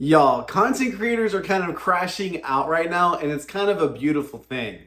Y'all, content creators are kind of crashing out right now, and it's kind of a beautiful thing.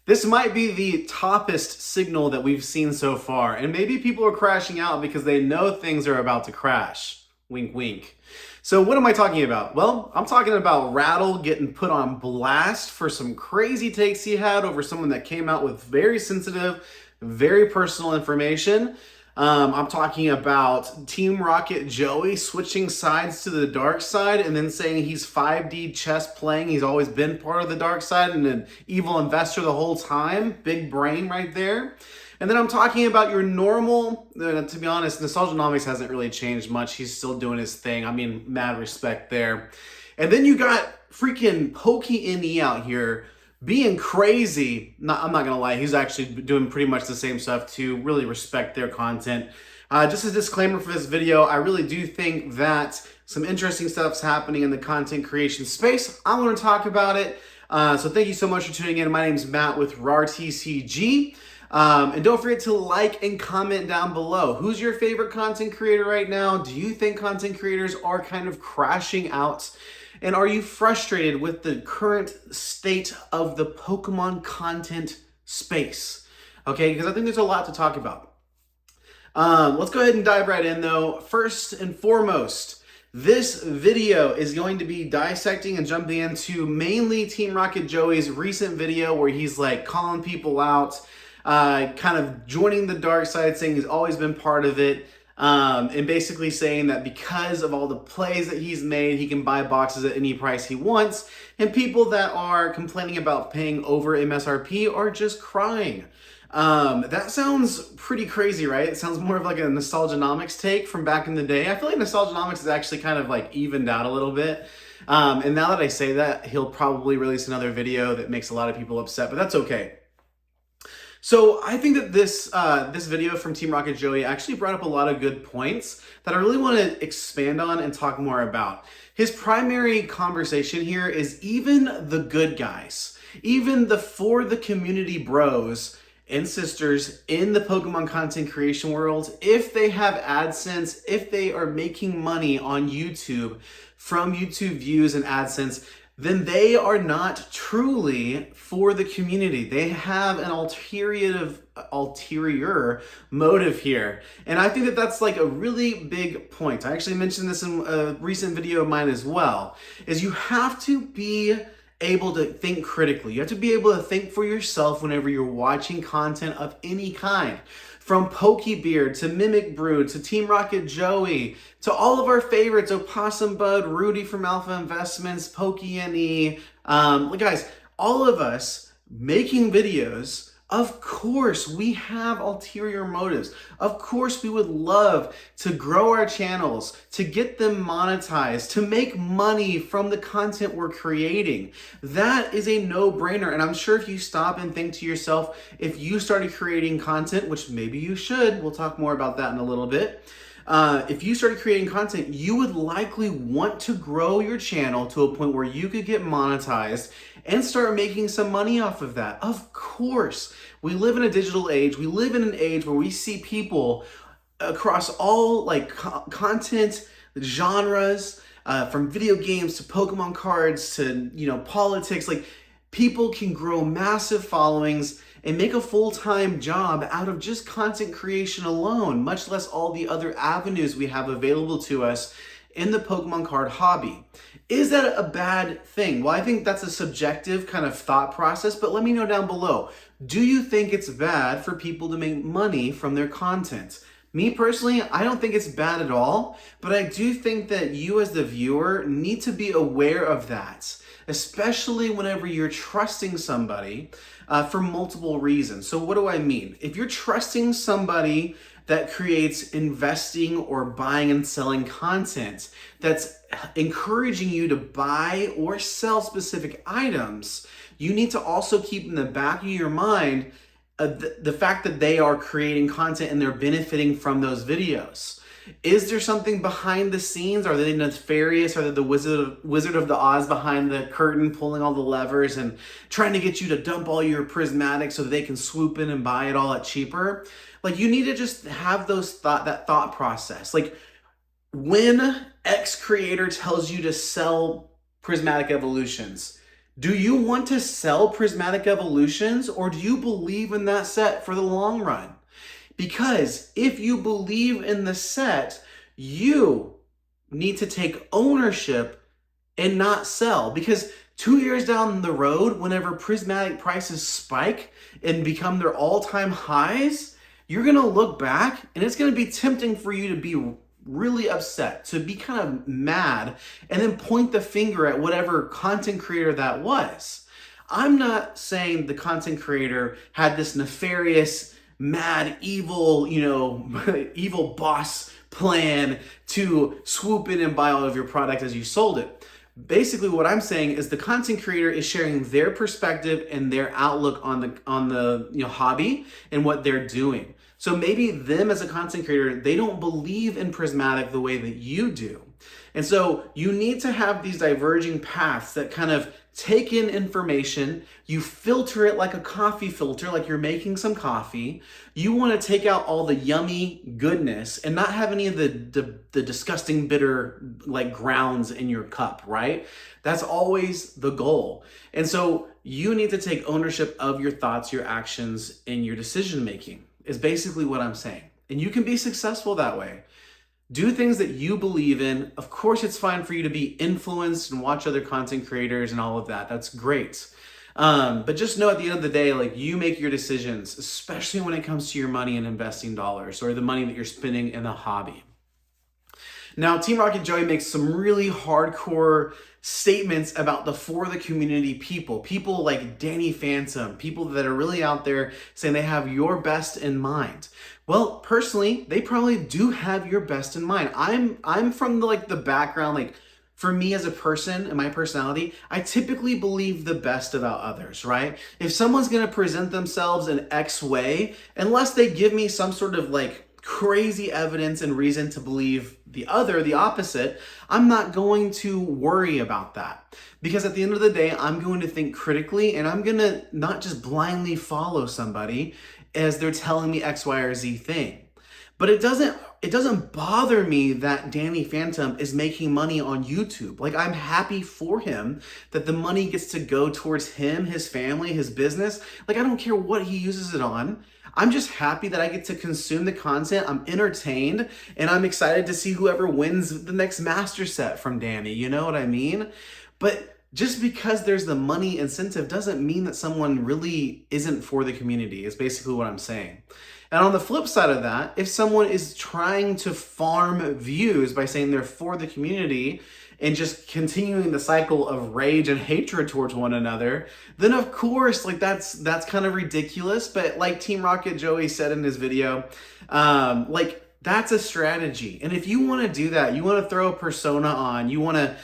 This might be the toppest signal that we've seen so far, and maybe people are crashing out because they know things are about to crash. Wink, wink. So what am I talking about? Well, I'm talking about Rattle getting put on blast for some crazy takes he had over someone that came out with very sensitive, very personal information. I'm talking about Team Rocket Joey switching sides to the dark side and then saying he's 5D chess playing. He's always been part of the dark side and an evil investor the whole time. Big brain right there. And then I'm talking about your normal, to be honest, Nostalgianomics hasn't really changed much. He's still doing his thing. I mean, mad respect there. And then you got freaking Pokey out here being crazy. I'm not gonna lie, he's actually doing pretty much the same stuff too. Really respect their content. Just a disclaimer for this video, I really do think that some interesting stuff's happening in the content creation space. I want to talk about it. So thank you so much for tuning in. My name is Matt with RARTCG. And don't forget to like and comment down below. Who's your favorite content creator right now? Do you think content creators are kind of crashing out? And are you frustrated with the current state of the Pokemon content space? Okay, because I think there's a lot to talk about. Let's go ahead and dive right in though. First and foremost, this video is going to be dissecting and jumping into mainly Team Rocket Joey's recent video where he's like calling people out, kind of joining the dark side, saying he's always been part of it. And basically saying that because of all the plays that he's made, he can buy boxes at any price he wants. And people that are complaining about paying over MSRP are just crying. That sounds pretty crazy, right? It sounds more of like a Nostalgianomics take from back in the day. I feel like Nostalgianomics is actually kind of like evened out a little bit. And now that I say that, he'll probably release another video that makes a lot of people upset, but that's okay. So I think that this video from Team Rocket Joey actually brought up a lot of good points that I really want to expand on and talk more about. His primary conversation here is even the good guys, even the for the community bros and sisters in the Pokemon content creation world, if they have AdSense, if they are making money on YouTube from YouTube views and AdSense, then they are not truly for the community. They have an ulterior motive here. And I think that that's like a really big point. I actually mentioned this in a recent video of mine as well, is you have to be able to think critically. You have to be able to think for yourself whenever you're watching content of any kind. From Pokebeard to Mimic Brood to Team Rocket Joey to all of our favorites, Opossum Bud, Rudy from Alpha Investments, Pokey. Guys, all of us making videos, of course we have ulterior motives. Of course we would love to grow our channels, to get them monetized, to make money from the content we're creating. That is a no-brainer. And I'm sure if you stop and think to yourself, if you started creating content, which maybe you should, we'll talk more about that in a little bit. If you started creating content, you would likely want to grow your channel to a point where you could get monetized and start making some money off of that. Of course, we live in a digital age. We live in an age where we see people across all like content genres, from video games to Pokemon cards to, politics. Like, people can grow massive followings and make a full-time job out of just content creation alone, much less all the other avenues we have available to us in the Pokemon card hobby. Is that a bad thing? Well, I think that's a subjective kind of thought process, but let me know down below. Do you think it's bad for people to make money from their content? Me personally, I don't think it's bad at all, but I do think that you as the viewer need to be aware of that, especially whenever you're trusting somebody for multiple reasons. So what do I mean? If you're trusting somebody that creates investing or buying and selling content that's encouraging you to buy or sell specific items, you need to also keep in the back of your mind the fact that they are creating content and they're benefiting from those videos. Is there something behind the scenes? Are they nefarious? Are they the Wizard of the Oz behind the curtain pulling all the levers and trying to get you to dump all your prismatics so that they can swoop in and buy it all at cheaper? Like, you need to just have that thought process. Like, when X creator tells you to sell prismatic evolutions, do you want to sell prismatic evolutions, or do you believe in that set for the long run? Because if you believe in the set, you need to take ownership and not sell. Because 2 years down the road, whenever prismatic prices spike and become their all-time highs, you're gonna look back and it's gonna be tempting for you to be really upset, to be kind of mad, and then point the finger at whatever content creator that was. I'm not saying the content creator had this nefarious, mad, evil, evil boss plan to swoop in and buy all of your product as you sold it. Basically, what I'm saying is the content creator is sharing their perspective and their outlook on the hobby and what they're doing. So maybe them as a content creator, they don't believe in prismatic the way that you do. And so you need to have these diverging paths that kind of take in information, you filter it like a coffee filter, like you're making some coffee. You want to take out all the yummy goodness and not have any of the disgusting bitter like grounds in your cup, right? That's always the goal. And so you need to take ownership of your thoughts, your actions, and your decision making is basically what I'm saying. And you can be successful that way. Do things that you believe in. Of course, it's fine for you to be influenced and watch other content creators and all of that. That's great. But just know at the end of the day, like, you make your decisions, especially when it comes to your money and investing dollars or the money that you're spending in a hobby. Now, Team Rocket Joey makes some really hardcore statements about the for the community people like Danny Phantom, people that are really out there saying they have your best in mind. Well, personally, they probably do have your best in mind. I'm from the background, like, for me as a person and my personality, I typically believe the best about others, right? If someone's gonna present themselves in X way, unless they give me some sort of like crazy evidence and reason to believe the opposite, I'm not going to worry about that. Because at the end of the day, I'm going to think critically and I'm gonna not just blindly follow somebody as they're telling me X, Y, or Z thing. But it doesn't bother me that Danny Phantom is making money on YouTube. Like, I'm happy for him that the money gets to go towards him, his family, his business. Like, I don't care what he uses it on. I'm just happy that I get to consume the content. I'm entertained, and I'm excited to see whoever wins the next master set from Danny. You know what I mean? But just because there's the money incentive doesn't mean that someone really isn't for the community, is basically what I'm saying. And on the flip side of that, if someone is trying to farm views by saying they're for the community and just continuing the cycle of rage and hatred towards one another, then of course, like, that's kind of ridiculous. But like Team Rocket Joey said in his video, like, that's a strategy. And if you want to do that, you want to throw a persona on, you want to,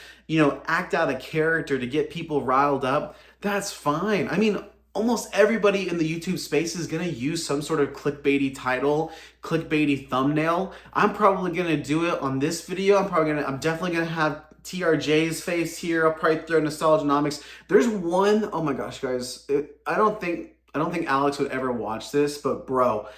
act out a character to get people riled up, that's fine. I mean, almost everybody in the YouTube space is going to use some sort of clickbaity title, clickbaity thumbnail. I'm probably going to do it on this video. I'm definitely going to have TRJ's face here. I'll probably throw Nostalgianomics. There's one, oh my gosh, guys. I don't think Alex would ever watch this, but bro,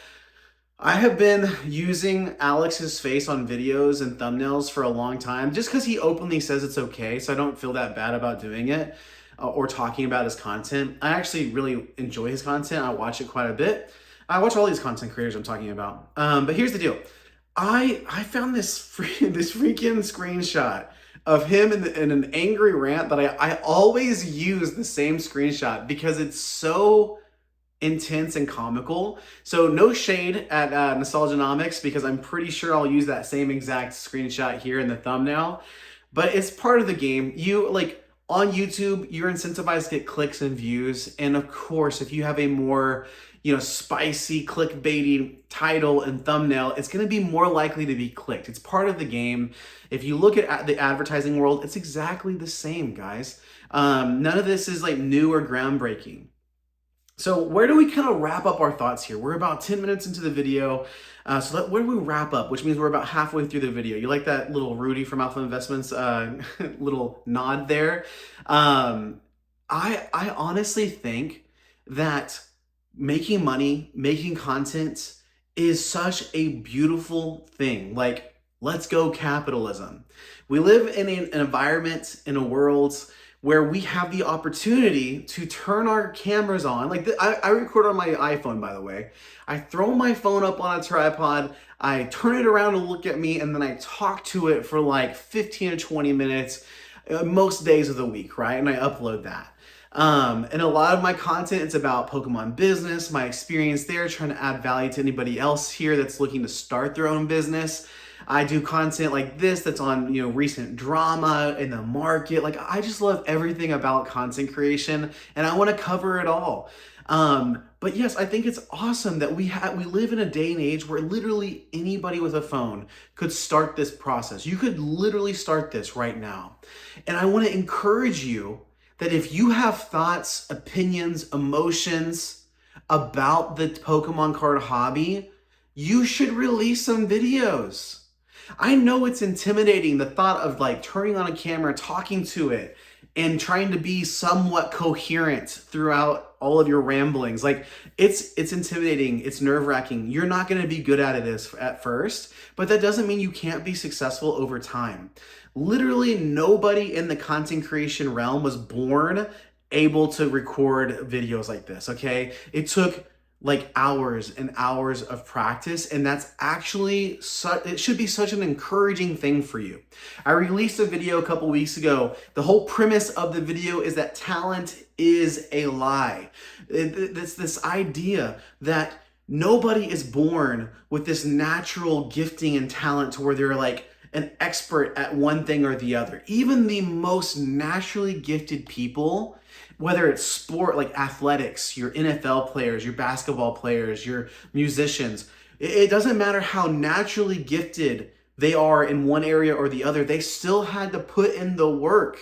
I have been using Alex's face on videos and thumbnails for a long time just because he openly says it's okay, so I don't feel that bad about doing it or talking about his content. I actually really enjoy his content. I watch it quite a bit. I watch all these content creators I'm talking about. But here's the deal. I found this freaking screenshot of him in an angry rant that I always use the same screenshot because it's so intense and comical. So no shade at Nostalgianomics, because I'm pretty sure I'll use that same exact screenshot here in the thumbnail. But it's part of the game. On YouTube, you're incentivized to get clicks and views. And of course, if you have a more, spicy, clickbaity title and thumbnail, it's going to be more likely to be clicked. It's part of the game. If you look at the advertising world, it's exactly the same, guys. None of this is like new or groundbreaking. So where do we kind of wrap up our thoughts here? We're about 10 minutes into the video. Where do we wrap up? Which means we're about halfway through the video. You like that little Rudy from Alpha Investments little nod there? I honestly think that making money, making content is such a beautiful thing. Like, Let's go capitalism. We live in an environment, in a world where we have the opportunity to turn our cameras on. I record on my iPhone, by the way. I throw my phone up on a tripod, I turn it around to look at me, and then I talk to it for like 15 to 20 minutes, most days of the week, right? And I upload that. And a lot of my content is about Pokemon business, my experience there, trying to add value to anybody else here that's looking to start their own business. I do content like this that's on, recent drama in the market. Like, I just love everything about content creation, and I want to cover it all. But yes, I think it's awesome that we live in a day and age where literally anybody with a phone could start this process. You could literally start this right now. And I want to encourage you that if you have thoughts, opinions, emotions about the Pokemon card hobby, you should release some videos. I know it's intimidating, the thought of like turning on a camera, talking to it, and trying to be somewhat coherent throughout all of your ramblings. Like, it's intimidating, it's nerve-wracking. You're not going to be good at it at first, but that doesn't mean you can't be successful over time. Literally nobody in the content creation realm was born able to record videos like this, okay? It took like hours and hours of practice, and that's actually it should be such an encouraging thing for you. I released a video a couple weeks ago. The whole premise of the video is that talent is a lie. It's this idea that nobody is born with this natural gifting and talent to where they're like an expert at one thing or the other. Even the most naturally gifted people, whether it's sport like athletics, your NFL players, your basketball players, your musicians, it doesn't matter how naturally gifted they are in one area or the other, they still had to put in the work.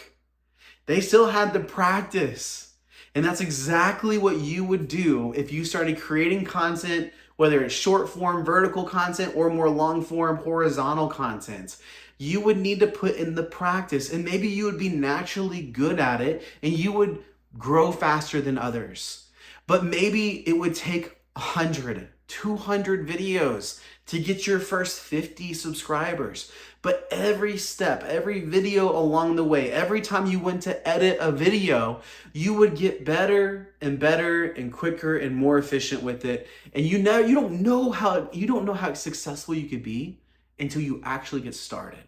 They still had to practice. And that's exactly what you would do if you started creating content, whether it's short form vertical content or more long form horizontal content. You would need to put in the practice, and maybe you would be naturally good at it and you would grow faster than others. But maybe it would take 100, 200 videos to get your first 50 subscribers. But every step, every video along the way, every time you went to edit a video, you would get better and better and quicker and more efficient with it. And you don't know how successful you could be until you actually get started.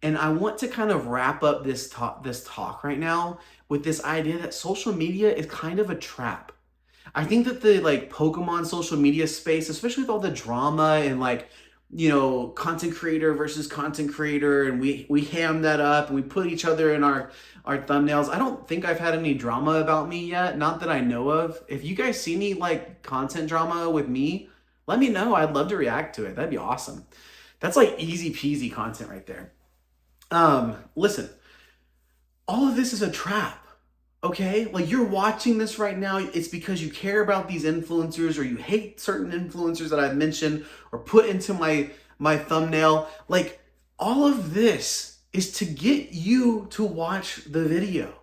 And I want to kind of wrap up this talk right now with this idea that social media is kind of a trap. I think that the Pokemon social media space, especially with all the drama and content creator versus content creator, and we ham that up and we put each other in our thumbnails. I don't think I've had any drama about me yet, not that I know of. If you guys see any content drama with me, let me know. I'd love to react to it. That'd be awesome. That's easy peasy content right there. Listen, all of this is a trap, okay? You're watching this right now, it's because you care about these influencers, or you hate certain influencers that I've mentioned or put into my thumbnail. All of this is to get you to watch the video.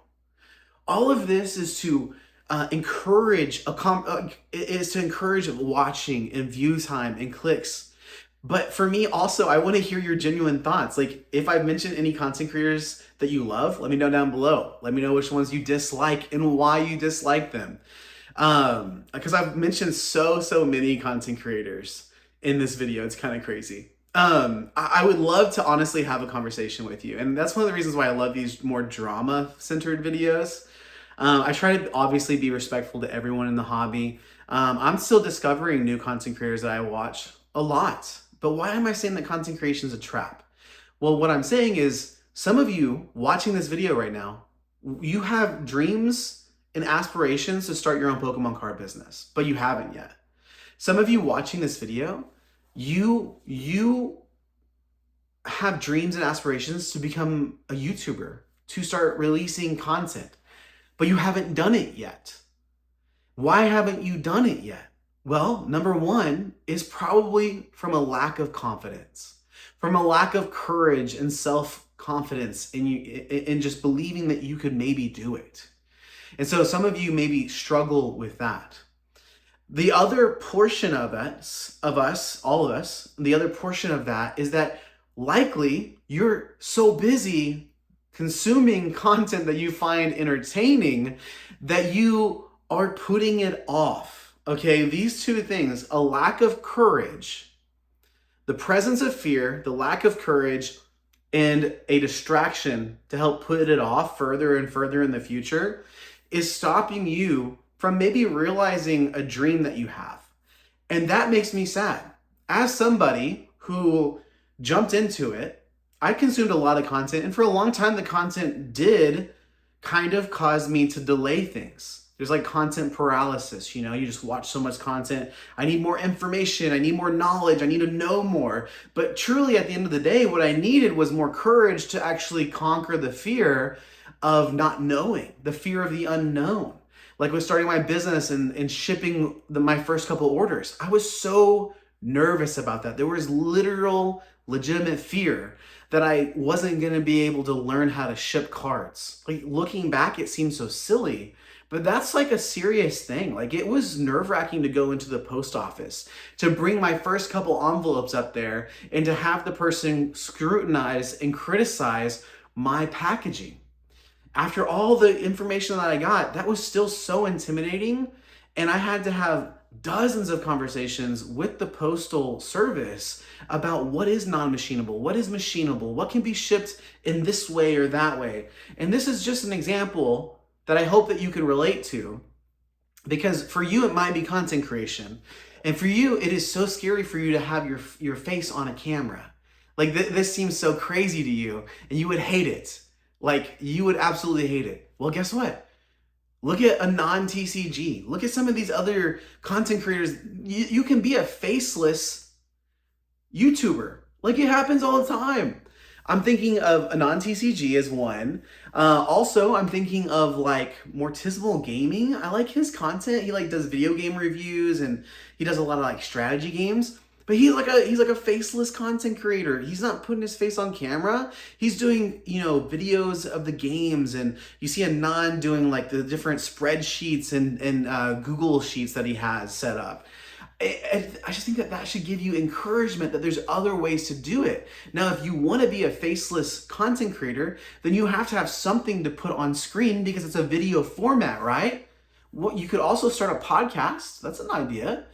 All of this is to encourage watching and view time and clicks. But for me also, I want to hear your genuine thoughts. If I've mentioned any content creators that you love, let me know down below. Let me know which ones you dislike and why you dislike them. Because I've mentioned so many content creators in this video. It's kind of crazy. I would love to honestly have a conversation with you. And that's one of the reasons why I love these more drama-centered videos. I try to obviously be respectful to everyone in the hobby. I'm still discovering new content creators that I watch a lot. But why am I saying that content creation is a trap? Well, what I'm saying is, some of you watching this video right now, you have dreams and aspirations to start your own Pokemon card business, but you haven't yet. Some of you watching this video, you have dreams and aspirations to become a YouTuber, to start releasing content, but you haven't done it yet. Why haven't you done it yet? Well, number one is probably from a lack of confidence, from a lack of courage and self-confidence in just believing that you could maybe do it. And so some of you maybe struggle with that. The other portion of us, all of us, the other portion of that is that likely you're so busy consuming content that you find entertaining that you are putting it off. Okay, these two things, a lack of courage, the presence of fear, the lack of courage, and a distraction to help put it off further and further in the future is stopping you from maybe realizing a dream that you have. And that makes me sad. As somebody who jumped into it, I consumed a lot of content, and for a long time, the content did kind of cause me to delay things. There's like content paralysis, you know, you just watch so much content. I need more information. I need more knowledge. I need to know more. But truly, at the end of the day, what I needed was more courage to actually conquer the fear of not knowing, the fear of the unknown. Like with starting my business and shipping my first couple orders, I was so nervous about that. There was literal, legitimate fear that I wasn't going to be able to learn how to ship cards. Like looking back, it seems so silly, but that's like a serious thing. Like it was nerve-wracking to go into the post office, to bring my first couple envelopes up there and to have the person scrutinize and criticize my packaging. After all the information that I got, that was still so intimidating. And I had to have dozens of conversations with the postal service about what is non-machinable, what is machinable, what can be shipped in this way or that way. And this is just an example that I hope that you can relate to, because for you, it might be content creation. And for you, it is so scary for you to have your face on a camera. Like this seems so crazy to you and you would hate it. Like you would absolutely hate it. Well, guess what? Look at a non-TCG. Look at some of these other content creators. You can be a faceless YouTuber. Like it happens all the time. I'm thinking of a non-TCG as one. Also, I'm thinking of like Mortismal Gaming. I like his content. He like does video game reviews and he does a lot of like strategy games. But he's like a faceless content creator. He's not putting his face on camera. He's doing, you know, videos of the games, and you see Anand doing like the different spreadsheets and Google Sheets that he has set up. I just think that should give you encouragement that there's other ways to do it. Now, if you want to be a faceless content creator, then you have to have something to put on screen because it's a video format, right? Well, you could also start a podcast. That's an idea.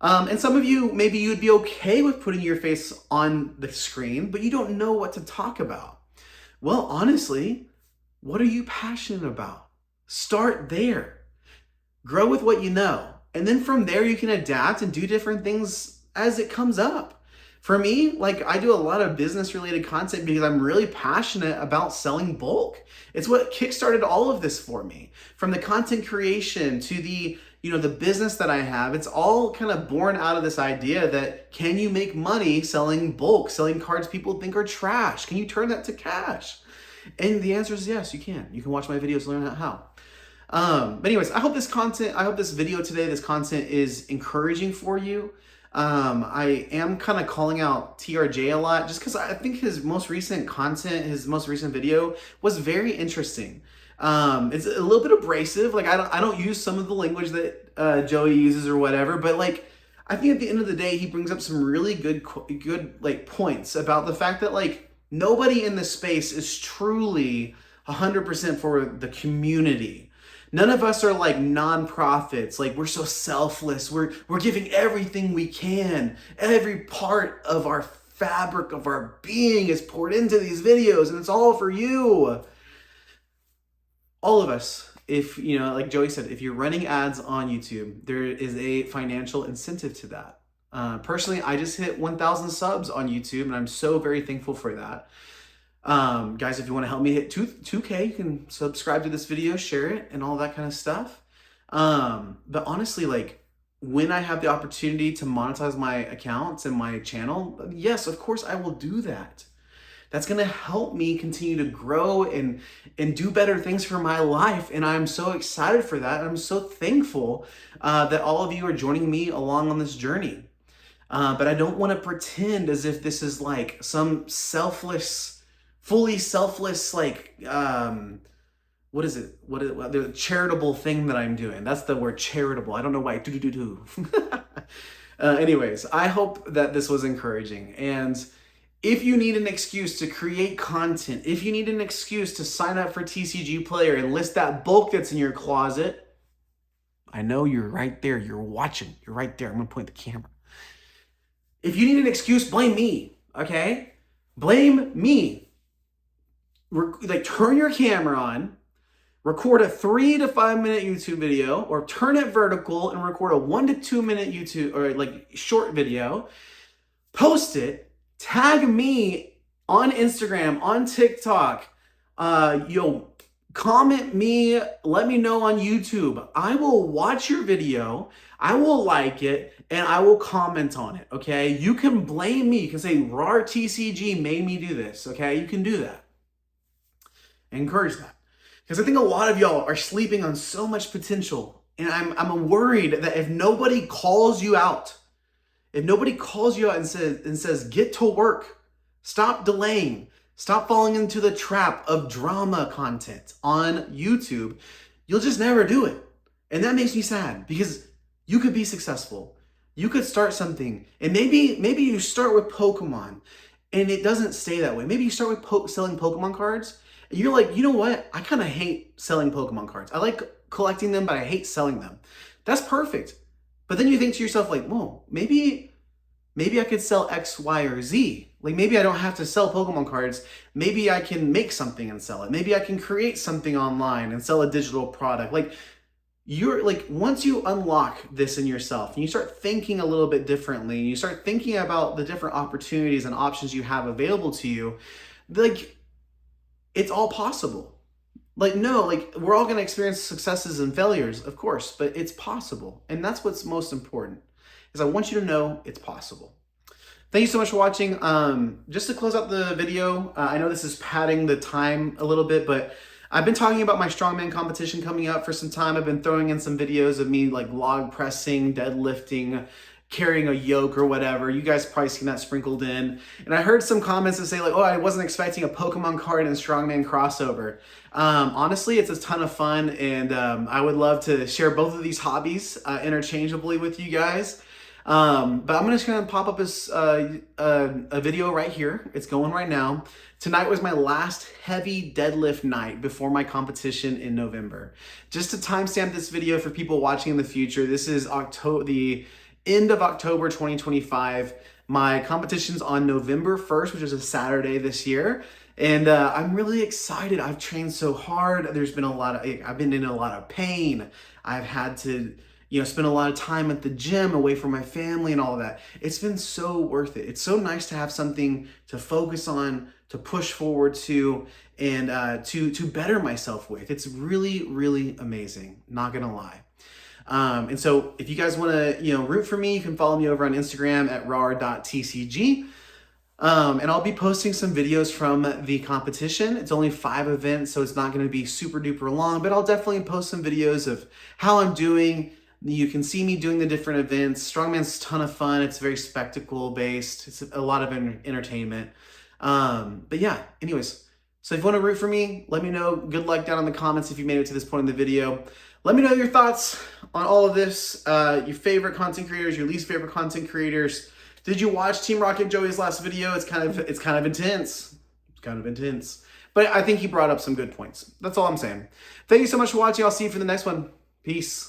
And some of you, maybe you'd be okay with putting your face on the screen, but you don't know what to talk about. Well, honestly, what are you passionate about? Start there. Grow with what you know. And then from there, you can adapt and do different things as it comes up. For me, like I do a lot of business related content because I'm really passionate about selling bulk. It's what kickstarted all of this for me. From the content creation to the business that I have, it's all kind of born out of this idea that can you make money selling bulk, selling cards people think are trash? Can you turn that to cash? And the answer is yes, you can. You can watch my videos to learn how. But anyways, I hope this video today, this content is encouraging for you. I am kind of calling out TRJ a lot just because I think his most recent content, his most recent video was very interesting. It's a little bit abrasive. Like I don't use some of the language that Joey uses or whatever, but like I think at the end of the day, he brings up some really good like points about the fact that like nobody in this space is truly 100% for the community. None of us are like nonprofits. Like we're so selfless. We're giving everything we can. Every part of our fabric of our being is poured into these videos, and it's all for you. All of us, if, you know, like Joey said, if you're running ads on YouTube, there is a financial incentive to that. Personally, I just hit 1,000 subs on YouTube, and I'm so very thankful for that. Guys, if you want to help me hit 2K, you can subscribe to this video, share it, and all that kind of stuff. But honestly, like when I have the opportunity to monetize my accounts and my channel, yes, of course I will do that. That's going to help me continue to grow and do better things for my life. And I'm so excited for that. I'm so thankful that all of you are joining me along on this journey. But I don't want to pretend as if this is like some selfless, fully selfless, like, what is it? The charitable thing that I'm doing. That's the word charitable. I don't know why. Anyways, I hope that this was encouraging. And If you need an excuse to create content, if you need an excuse to sign up for TCG Player and list that bulk that's in your closet, I know you're right there. You're watching. You're right there. I'm going to point the camera. If you need an excuse, blame me, okay? Blame me. Like, turn your camera on, record a 3 to 5 minute YouTube video, or turn it vertical and record a 1 to 2 minute YouTube or like short video, post it, tag me on Instagram, on TikTok, comment me, let me know on YouTube. I will watch your video, I will like it, and I will comment on it, okay? You can blame me. You can say, RAR TCG made me do this, okay? You can do that. Encourage that. Because I think a lot of y'all are sleeping on so much potential. And I'm worried that if nobody calls you out, and says, get to work, stop delaying, stop falling into the trap of drama content on YouTube, you'll just never do it. And that makes me sad, because you could be successful. You could start something, and maybe you start with Pokemon and it doesn't stay that way. Maybe you start with selling Pokemon cards and you're like, you know what? I kind of hate selling Pokemon cards. I like collecting them, but I hate selling them. That's perfect. But then you think to yourself like, whoa, maybe I could sell X, Y, or Z. Like, maybe I don't have to sell Pokemon cards. Maybe I can make something and sell it. Maybe I can create something online and sell a digital product. Once you unlock this in yourself and you start thinking a little bit differently, and you start thinking about the different opportunities and options you have available to you, it's all possible. We're all going to experience successes and failures, of course, but it's possible. And that's what's most important, is I want you to know it's possible. Thank you so much for watching. Just to close out the video, I know this is padding the time a little bit, but I've been talking about my strongman competition coming up for some time. I've been throwing in some videos of me like log pressing, deadlifting, carrying a yoke or whatever. You guys probably seen that sprinkled in. And I heard some comments that say like, oh, I wasn't expecting a Pokemon card and strongman crossover. Honestly, it's a ton of fun, and I would love to share both of these hobbies interchangeably with you guys. But I'm just gonna pop up a video right here. It's going right now. Tonight was my last heavy deadlift night before my competition in November. Just to timestamp this video for people watching in the future, this is the end of October 2025. My competition's on November 1st, which is a Saturday this year. And I'm really excited. I've trained so hard. I've been in a lot of pain. I've had to spend a lot of time at the gym away from my family and all of that. It's been so worth it. It's so nice to have something to focus on, to push forward to, and to better myself with. It's really, really amazing, not gonna lie. And so if you guys wanna root for me, you can follow me over on Instagram at rar.tcg. And I'll be posting some videos from the competition. It's only 5 events, so it's not gonna be super duper long, but I'll definitely post some videos of how I'm doing. You can see me doing the different events. Strongman's a ton of fun. It's very spectacle based. It's a lot of entertainment. But yeah, anyways, so if you want to root for me, let me know. Good luck down in the comments if you made it to this point in the video. Let me know your thoughts on all of this, your favorite content creators, your least favorite content creators. Did you watch Team Rocket Joey's last video? It's kind of intense. It's kind of intense. But I think he brought up some good points. That's all I'm saying. Thank you so much for watching. I'll see you for the next one. Peace.